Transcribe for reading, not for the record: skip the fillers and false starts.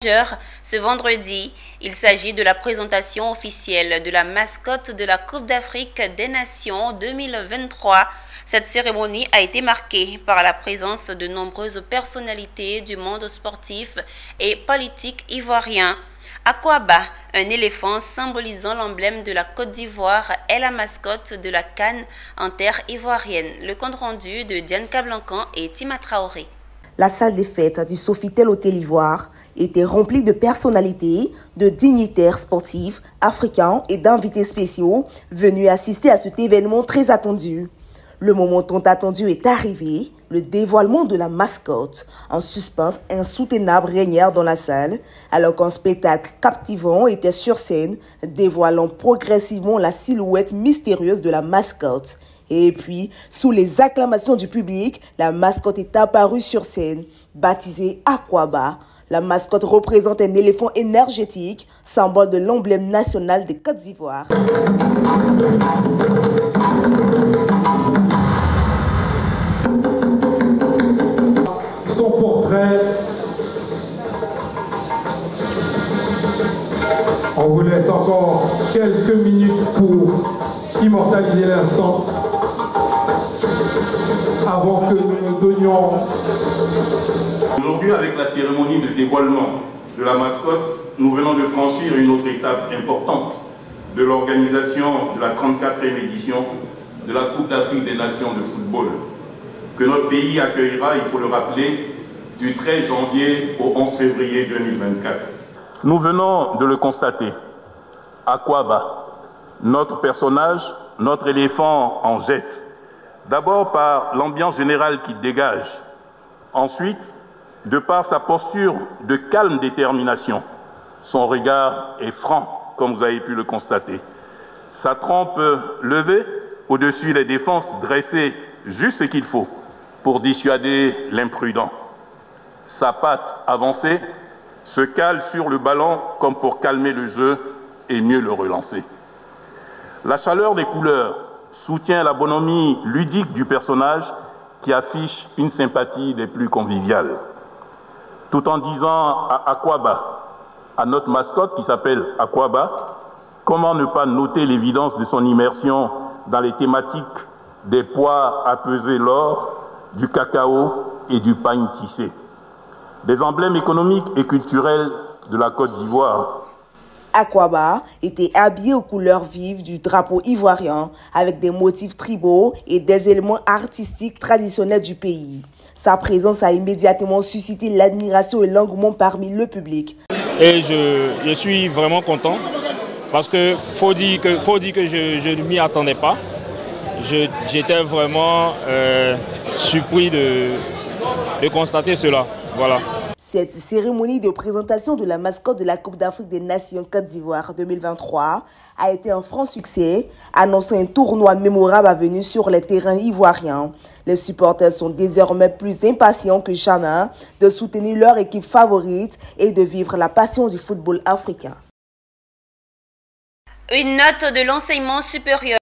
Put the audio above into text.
Ce vendredi, il s'agit de la présentation officielle de la mascotte de la Coupe d'Afrique des Nations 2023. Cette cérémonie a été marquée par la présence de nombreuses personnalités du monde sportif et politique ivoirien. Akwaba, un éléphant symbolisant l'emblème de la Côte d'Ivoire, est la mascotte de la CAN en terre ivoirienne. Le compte rendu de Diane Kablancan et Tima Traoré. La salle des fêtes du Sofitel Hôtel Ivoire était remplie de personnalités, de dignitaires sportifs, africains et d'invités spéciaux venus assister à cet événement très attendu. Le moment tant attendu est arrivé, le dévoilement de la mascotte. Un suspense insoutenable régnait dans la salle, alors qu'un spectacle captivant était sur scène, dévoilant progressivement la silhouette mystérieuse de la mascotte. Et puis, sous les acclamations du public, la mascotte est apparue sur scène, baptisée Akwaba. La mascotte représente un éléphant énergétique, symbole de l'emblème national de Côte d'Ivoire. Son portrait. On vous laisse encore quelques minutes pour immortaliser l'instant avant que nous nous donnions. Aujourd'hui, avec la cérémonie de dévoilement de la mascotte, nous venons de franchir une autre étape importante de l'organisation de la 34e édition de la Coupe d'Afrique des Nations de football, que notre pays accueillera, il faut le rappeler, du 13 janvier au 11 février 2024. Nous venons de le constater. Akwaba, notre personnage, notre éléphant en jette. D'abord par l'ambiance générale qu'il dégage. Ensuite, de par sa posture de calme détermination. Son regard est franc, comme vous avez pu le constater. Sa trempe levée, au-dessus des défenses dressées, juste ce qu'il faut pour dissuader l'imprudent. Sa patte avancée se cale sur le ballon comme pour calmer le jeu et mieux le relancer. La chaleur des couleurs soutient la bonhomie ludique du personnage qui affiche une sympathie des plus conviviales. Tout en disant à Akwaba, à notre mascotte qui s'appelle Akwaba, comment ne pas noter l'évidence de son immersion dans les thématiques des poids à peser l'or, du cacao et du pain tissé. Des emblèmes économiques et culturels de la Côte d'Ivoire. Akwaba était habillé aux couleurs vives du drapeau ivoirien avec des motifs tribaux et des éléments artistiques traditionnels du pays. Sa présence a immédiatement suscité l'admiration et l'engouement parmi le public. Et je suis vraiment content parce que faut dire que je ne m'y attendais pas. J'étais vraiment surpris de constater cela. Voilà. Cette cérémonie de présentation de la mascotte de la Coupe d'Afrique des Nations Côte d'Ivoire 2023 a été un franc succès, annonçant un tournoi mémorable à venir sur les terrains ivoiriens. Les supporters sont désormais plus impatients que jamais de soutenir leur équipe favorite et de vivre la passion du football africain. Une note de l'enseignement supérieur.